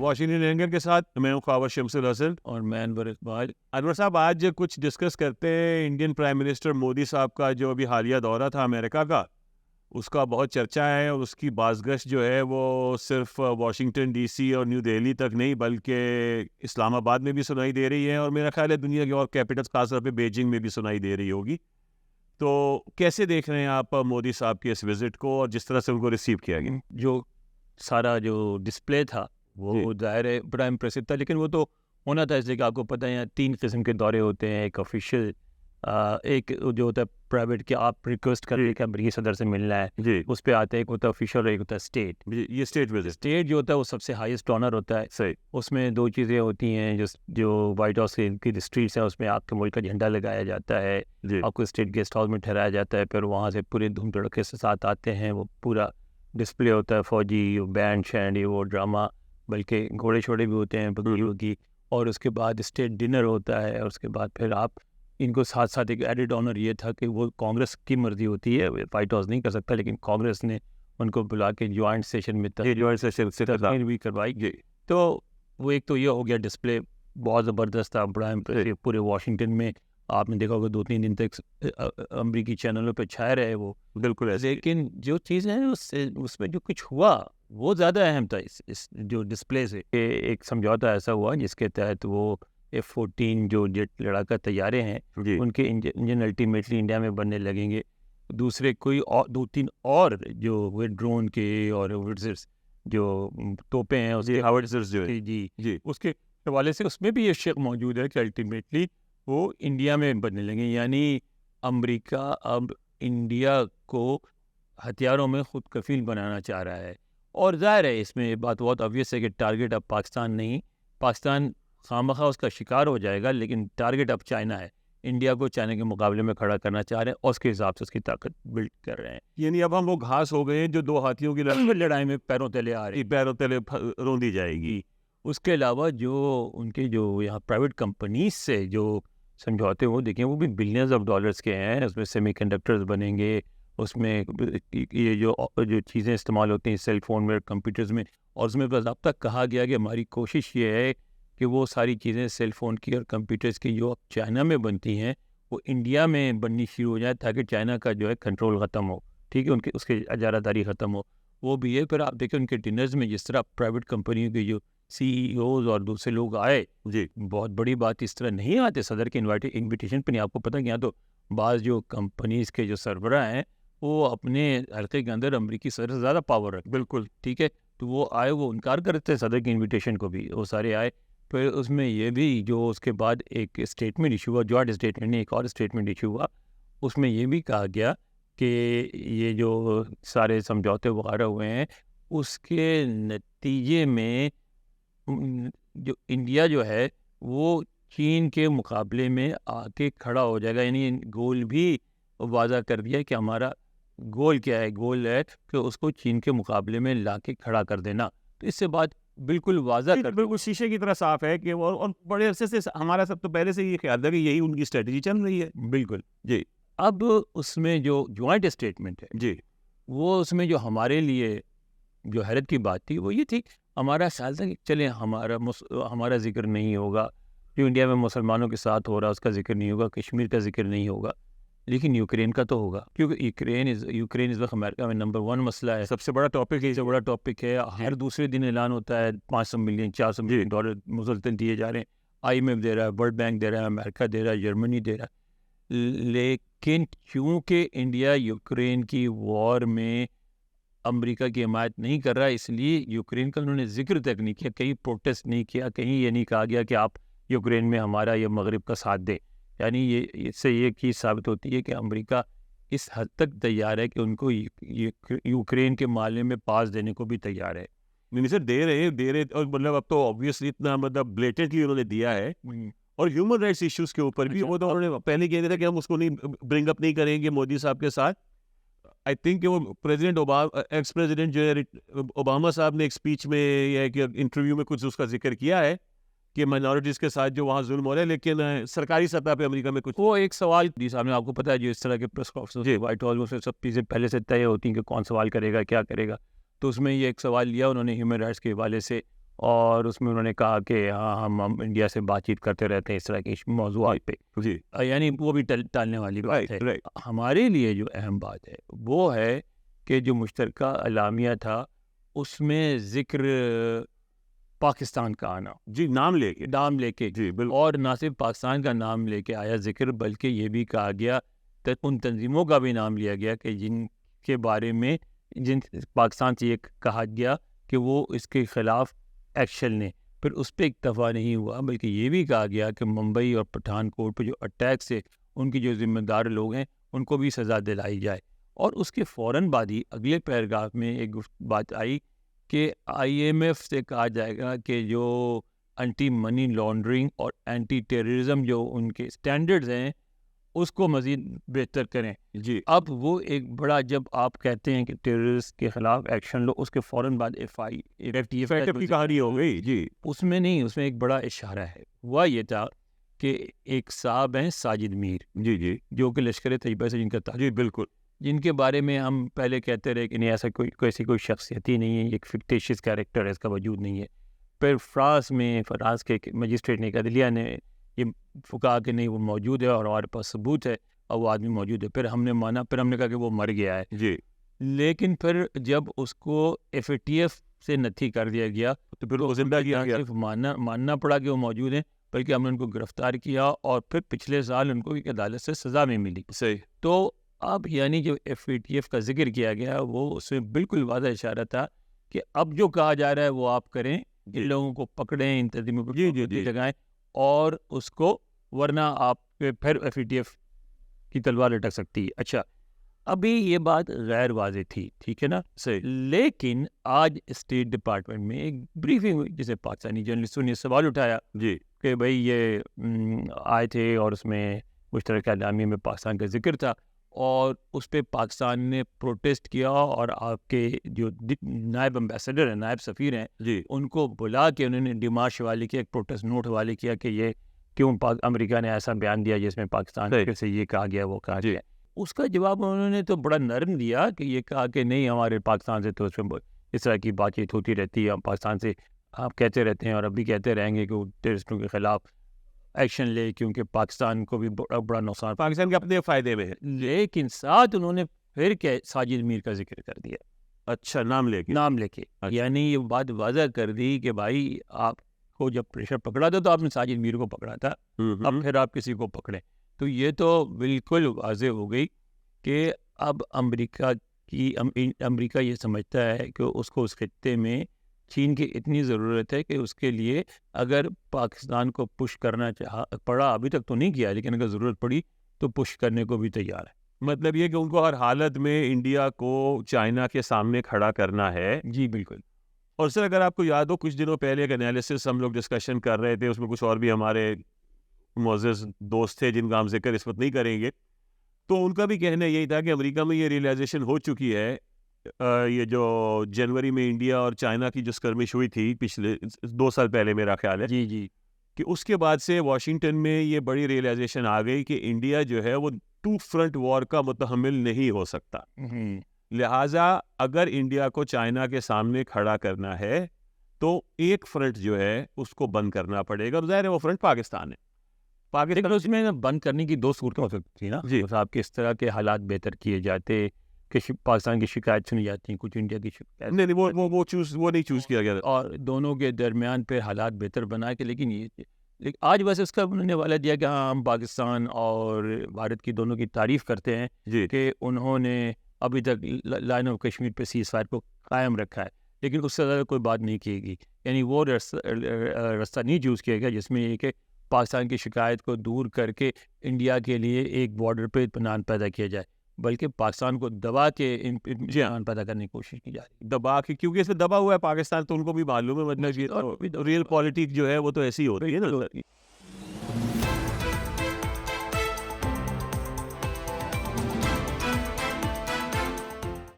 Washington angle کے ساتھ میں ہوں خواوش شمس الحسن اور میں انور اقبال. انور صاحب آج کچھ ڈسکس کرتے ہیں انڈین پرائم منسٹر مودی صاحب کا جو ابھی حالیہ دورہ تھا امریکہ کا, اس کا بہت چرچا ہے اور اس کی بازگشت جو ہے وہ صرف واشنگٹن ڈی سی اور نیو دہلی تک نہیں بلکہ اسلام آباد میں بھی سنائی دے رہی ہے, اور میرا خیال ہے دنیا کے اور کیپٹلس خاص طور پہ بیجنگ میں بھی سنائی دے رہی ہوگی. تو کیسے دیکھ رہے ہیں آپ مودی صاحب کے اس وزٹ کو اور جس طرح سے ان کو ریسیو کیا گیا؟ جو سارا جو ڈسپلے تھا وہ ظاہر ہے بڑا امپریسو تھا, لیکن وہ تو ہونا تھا اس لیے کہ آپ کو پتہ ہے یہاں 3 قسم کے دورے ہوتے ہیں. ایک آفیشیل, ایک جو ہوتا ہے پرائیویٹ کہ آپ ریکویسٹ کر کے امریکی صدر سے ملنا ہے, اس پہ آتے ہیں. ایک ہوتا ہے آفیشیل, ایک ہوتا ہے اسٹیٹ. یہ اسٹیٹ وزٹ, اسٹیٹ جو ہوتا ہے وہ سب سے ہائیسٹ آنر ہوتا ہے. صحیح. اس میں 2 چیزیں ہوتی ہیں, جو وائٹ ہاؤس کی اسٹریٹس ہیں اس میں آپ کے ملک کا جھنڈا لگایا جاتا ہے, آپ کو اسٹیٹ گیسٹ ہاؤس میں ٹھہرایا جاتا ہے, پھر وہاں سے پورے دھوم دھڑکے سے ساتھ آتے ہیں, وہ پورا ڈسپلے ہوتا ہے, فوجی بینڈ شینڈ یہ وہ ڈرامہ, بلکہ گھوڑے چھوڑے بھی ہوتے ہیں بکریوں کی, اور اس کے بعد اسٹیٹ ڈنر ہوتا ہے. اور اس کے بعد پھر آپ ان کو ساتھ ساتھ ایک ایڈڈ آنر یہ تھا کہ وہ کانگریس کی مرضی ہوتی ہے, وائٹ ہاؤس نہیں کر سکتا, لیکن کانگریس نے ان کو بلا کے جوائنٹ سیشن میں تقریر بھی کروائی. تو وہ ایک تو یہ ہو گیا ڈسپلے, بہت زبردست تھا, بڑا امپریسو. پورے واشنگٹن میں آپ نے دیکھا ہوگا 2-3 دن تک امریکی چینلوں پہ چھائے رہے وہ. بالکل. لیکن جو چیزیں ہیں اس میں جو کچھ ہوا وہ زیادہ اہم تھا اس جو ڈسپلے سے. ایک سمجھوتا ایسا ہوا جس کے تحت وہ F-14 جو جیٹ لڑاکا طیارے ہیں ان کے انجن الٹیمیٹلی انڈیا میں بننے لگیں گے. دوسرے کوئی 2-3 اور جو ڈرون کے اور جو توپیں ہیں اس کے ہاورٹزرز جو جی اس کے حوالے سے اس میں بھی یہ شک موجود ہے کہ الٹیمیٹلی وہ انڈیا میں بننے لگیں. یعنی امریکہ اب انڈیا کو ہتھیاروں میں خود کفیل بنانا چاہ رہا ہے. اور ظاہر ہے اس میں بات بہت obvious ہے کہ ٹارگٹ اب پاکستان نہیں, پاکستان خامخواہ اس کا شکار ہو جائے گا, لیکن ٹارگٹ اب چائنا ہے. انڈیا کو چائنا کے مقابلے میں کھڑا کرنا چاہ رہے ہیں اور اس کے حساب سے اس کی طاقت بلڈ کر رہے ہیں. یعنی اب ہم وہ گھاس ہو گئے ہیں جو 2 ہاتھیوں کی لڑائی میں پیروں تلے آ رہی, پیروں تلے روندی جائے گی. اس کے علاوہ جو ان کے جو یہاں پرائیویٹ کمپنیز سے جو سمجھوتے وہ دیکھیں وہ بھی بلینز آف ڈالرز کے ہیں. اس میں سیمی کنڈکٹرز بنیں گے, اس میں یہ جو چیزیں استعمال ہوتی ہیں سیل فون میں, کمپیوٹرز میں, اور اس میں بس اب تک کہا گیا کہ ہماری کوشش یہ ہے کہ وہ ساری چیزیں سیل فون کی اور کمپیوٹرز کی جو چائنا میں بنتی ہیں وہ انڈیا میں بننی شروع ہو جائے تاکہ چائنا کا جو ہے کنٹرول ختم ہو. ٹھیک ہے, اس کے اجارہ داری ختم ہو. وہ بھی ہے. پھر آپ دیکھیں ان کے ڈنرز میں جس طرح پرائیویٹ کمپنیوں کے جو CEOs اور دوسرے لوگ آئے, بہت بڑی بات اس طرح نہیں آتے صدر کے انویٹیشن پہ نہیں. آپ کو پتہ کہ یہاں تو بعض جو کمپنیز کے جو سربراہ ہیں وہ اپنے حلقے کے اندر امریکی صدر سے زیادہ پاور رکھتے. بالکل ٹھیک ہے, تو وہ آئے, وہ انکار کرتے صدر کی انویٹیشن کو بھی, وہ سارے آئے. پھر اس میں یہ بھی جو اس کے بعد ایک اسٹیٹمنٹ ایشو ہوا, جوائنٹ اسٹیٹمنٹ نہیں ایک اور اسٹیٹمنٹ ایشو ہوا, اس میں یہ بھی کہا گیا کہ یہ جو سارے سمجھوتے وغیرہ ہوئے ہیں اس کے نتیجے میں جو انڈیا جو ہے وہ چین کے مقابلے میں آ کے کھڑا ہو جائے گا. یعنی گول بھی واضح کر دیا کہ ہمارا گول کیا ہے, گول ہے کہ اس کو چین کے مقابلے میں لا کے کھڑا کر دینا. تو اس سے بات بالکل واضح کر, بالکل شیشے کی طرح صاف ہے کہ وہ, اور بڑے عرصے سے ہمارا سب تو پہلے سے یہ خیال تھا کہ یہی ان کی اسٹریٹجی چل رہی ہے. بالکل جی. اب اس میں جو جوائنٹ اسٹیٹمنٹ ہے وہ اس میں جو ہمارے لیے جو حیرت کی بات تھی وہ یہ تھی, ہمارا خیال تھا کہ چلیں ہمارا ذکر نہیں ہوگا, جو انڈیا میں مسلمانوں کے ساتھ ہو رہا اس کا ذکر نہیں ہوگا, کشمیر کا ذکر نہیں ہوگا, لیکن یوکرین کا تو ہوگا, کیونکہ یوکرین اس وقت امریکہ میں نمبر 1 مسئلہ ہے, سب سے بڑا ٹاپک ہے, بڑا ٹاپک ہے. ہر دوسرے دن اعلان ہوتا ہے 500 ملین 400 ملین ڈالر مسلسل دیے جا رہے ہیں. IMF دے رہا ہے, ورلڈ بینک دے رہا ہے, امریکہ دے رہا ہے, جرمنی دے رہا ہے. لیکن چونکہ انڈیا یوکرین کی وار میں امریکہ کی حمایت نہیں کر رہا, اس لیے یوکرین کا انہوں نے ذکر تک نہیں کیا, کہیں پروٹیسٹ نہیں کیا, کہیں یہ نہیں کہا گیا کہ آپ یوکرین میں ہمارا یا مغرب کا ساتھ دیں. یعنی اس سے یہ چیز ثابت ہوتی ہے کہ امریکہ اس حد تک تیار ہے کہ ان کو یوکرین کے معاملے میں پاس دینے کو بھی تیار ہے. سر دے رہے اور مطلب اب تو آبویسلی اتنا مطلب بلیٹنٹلی انہوں نے دیا ہے. اور ہیومن رائٹس ایشوز کے اوپر بھی وہ تو انہوں نے پہلے کہہ دیا تھا کہ ہم اس کو نہیں برنگ اپ نہیں کریں گے مودی صاحب کے ساتھ. آئی تھنک کہ وہ ایکس پریزیڈنٹ جو ہے اوباما صاحب نے ایک اسپیچ میں یا ایک انٹرویو میں کچھ اس کا ذکر کیا ہے کہ مائنورٹیز کے ساتھ جو وہاں ظلم ہو رہا ہے, لیکن سرکاری سطح پہ امریکہ میں کچھ وہ ایک سوال صاحب نے آپ کو پتا ہے جو اس طرح کے پریس کانفرنس وائٹ ہاؤس میں سب چیزیں پہلے سے طے ہوتی ہیں کہ کون سوال کرے گا کیا کرے گا. تو اس میں یہ ایک سوال لیا انہوں نے ہیومن رائٹس کے حوالے سے, اور اس میں انہوں نے کہا کہ ہاں ہم انڈیا سے بات چیت کرتے رہتے ہیں اس طرح کے موضوعات پہ. جی یعنی وہ بھی ٹالنے والی بات ہے. رائٹ. ہمارے لیے جو اہم بات ہے وہ ہے کہ جو مشترکہ اعلامیہ تھا اس میں ذکر پاکستان کا آنا، جی نام لے کے. جی بالکل. اور نہ صرف پاکستان کا نام لے کے آیا ذکر، بلکہ یہ بھی کہا گیا، ان تنظیموں کا بھی نام لیا گیا کہ جن کے بارے میں پاکستان سے یہ کہا گیا کہ وہ اس کے خلاف ایکشن لیں. پھر اس پہ اکتفا نہیں ہوا، بلکہ یہ بھی کہا گیا کہ ممبئی اور پٹھان کوٹ پہ جو اٹیک سے ان کی جو ذمہ دار لوگ ہیں ان کو بھی سزا دلائی جائے. اور اس کے فوراً بعد ہی اگلے پیراگراف میں ایک بات آئی کہ آئی ایم ایف سے کہا جائے گا کہ جو اینٹی منی لانڈرنگ اور اینٹی ٹیررزم جو ان کے اسٹینڈرڈز ہیں اس کو مزید بہتر کریں. جی اب وہ ایک بڑا، جب آپ کہتے ہیں کہ ٹیررسٹ کے خلاف ایکشن لو، اس کے فوراً بعد ایف ٹی ایف کی کہانی ہو گئی. جی اس میں نہیں، اس میں ایک بڑا اشارہ ہے. ہوا یہ تھا کہ ایک صاحب ہیں ساجد میر، جی جو کہ لشکر طیبہ سے جن کا تعلق، جی بالکل. جن کے بارے میں ہم پہلے کہتے رہے کہ نہیں ایسا ایسی کوئی شخصیت ہی نہیں ہے، ایک فکٹیشیس کیریکٹر ہے، اس کا وجود نہیں ہے. پھر فرانس کے مجسٹریٹ نے، عدلیہ نے یہ کہا کہ نہیں وہ موجود ہے اور ہمارے پاس ثبوت ہے اور وہ آدمی موجود ہے. پھر ہم نے مانا، پھر ہم نے کہا کہ وہ مر گیا ہے. جی لیکن پھر جب اس کو ایف اے ٹی ایف سے نتھی کر دیا گیا تو پھر وہ زندہ کیا گیا. صرف ماننا پڑا کہ وہ موجود ہیں، بلکہ ہم نے ان کو گرفتار کیا اور پھر پچھلے سال ان کو ایک عدالت سے سزا میں ملی. صحیح. تو اب یعنی جو ایف اے ٹی ایف کا ذکر کیا گیا وہ اس میں بالکل واضح اشارہ تھا کہ اب جو کہا جا رہا ہے وہ آپ کریں، ان لوگوں کو پکڑیں، ان تنظیموں کو جگائیں اور اس کو، ورنہ آپ پھر ایف اے ٹی ایف کی تلوار لٹک سکتی ہے. اچھا، ابھی یہ بات غیر واضح تھی، ٹھیک ہے نا. صحیح. لیکن آج اسٹیٹ ڈپارٹمنٹ میں ایک بریفنگ ہوئی جسے پاکستانی جرنلسٹوں نے سوال اٹھایا جی کہ بھئی یہ آئے تھے اور اس میں مشترکہ اعلامیہ میں پاکستان کا ذکر تھا اور اس پہ پاکستان نے پروٹیسٹ کیا اور آپ کے جو نائب امبیسڈر ہیں، نائب سفیر ہیں، جی ان کو بلا کے انہوں نے ڈیمارش حوالے کیا، ایک پروٹیسٹ نوٹ حوالے کیا کہ یہ کیوں امریکہ نے ایسا بیان دیا جس میں پاکستان سے یہ کہا گیا وہ کہا گیا. اس کا جواب انہوں نے تو بڑا نرم دیا کہ یہ کہا کہ نہیں، ہمارے پاکستان سے تو اس طرح کی بات چیت ہوتی رہتی ہے، ہم پاکستان سے آپ کہتے رہتے ہیں اور ابھی کہتے رہیں گے کہ وہ ٹیررسٹوں کے خلاف ایکشن لے، کیونکہ پاکستان کو بھی بڑا نقصان، پاکستان کے اپنے فائدے میں ہے. لیکن ساتھ انہوں نے پھر ساجد میر کا ذکر کر دیا. اچھا، نام لے کے. یعنی یہ بات واضح کر دی کہ بھائی آپ کو جب پریشر پکڑا تھا تو آپ نے ساجد میر کو پکڑا تھا، اب پھر آپ کسی کو پکڑیں. تو یہ تو بالکل واضح ہو گئی کہ اب امریکہ یہ سمجھتا ہے کہ اس کو اس خطے میں چین کی اتنی ضرورت ہے کہ اس کے لیے اگر پاکستان کو پش کرنا پڑا، ابھی تک تو نہیں کیا لیکن اگر ضرورت پڑی تو پش کرنے کو بھی تیار ہے. مطلب یہ کہ ان کو ہر حالت میں انڈیا کو چائنا کے سامنے کھڑا کرنا ہے. جی بالکل. اور سر اگر آپ کو یاد ہو، کچھ دنوں پہلے ایک انالیسس ہم لوگ ڈسکشن کر رہے تھے، اس میں کچھ اور بھی ہمارے معزز دوست تھے جن کا ہم ذکر اس وقت نہیں کریں گے، تو ان کا بھی کہنا یہی تھا کہ امریکہ میں یہ ریئلائزیشن ہو چکی ہے، یہ جو جنوری میں انڈیا اور چائنا کی جو اسکرمش ہوئی تھی پچھلے 2 سال پہلے میرا خیال ہے، جی کہ اس کے بعد سے واشنگٹن میں یہ بڑی ریئلائزیشن آ گئی کہ انڈیا جو ہے وہ 2 فرنٹ وار کا متحمل نہیں ہو سکتا. لہٰذا اگر انڈیا کو چائنا کے سامنے کھڑا کرنا ہے تو ایک فرنٹ جو ہے اس کو بند کرنا پڑے گا، اور ظاہر ہے وہ فرنٹ پاکستان ہے. پاکستان اس میں بند کرنے کی 2 صورتیں ہو سکتی ہیں نا. جی آپ کے اس طرح کے حالات بہتر کیے جاتے کہ پاکستان کی شکایت سنی جاتی ہیں، کچھ انڈیا کی شکایت نہیں وہ نہیں چوز کیا گیا، اور دونوں کے درمیان پہ حالات بہتر بنا کے. لیکن آج بس اس کا انہوں نے حوالہ دیا کہ ہاں ہم پاکستان اور بھارت کی دونوں کی تعریف کرتے ہیں جی کہ انہوں نے ابھی تک لائن آف کشمیر پہ سیز فائر کو قائم رکھا ہے، لیکن اس سے زیادہ کوئی بات نہیں کی گئی. یعنی وہ راستہ نہیں چوز کیا گیا جس میں یہ کہ پاکستان کی شکایت کو دور کر کے انڈیا کے لیے ایک بارڈر پہ اطمینان پیدا کیا جائے، بلکہ پاکستان کو دبا کے اطمینان پیدا کرنے کی کوشش کی جا رہی ہے. دبا کے، کیونکہ اس میں دبا ہوا ہے پاکستان، تو ان کو بھی معلوم ہے، مطلب یہ ریئل پالیٹک جو ہے وہ تو ایسی ہوتی ہے نا.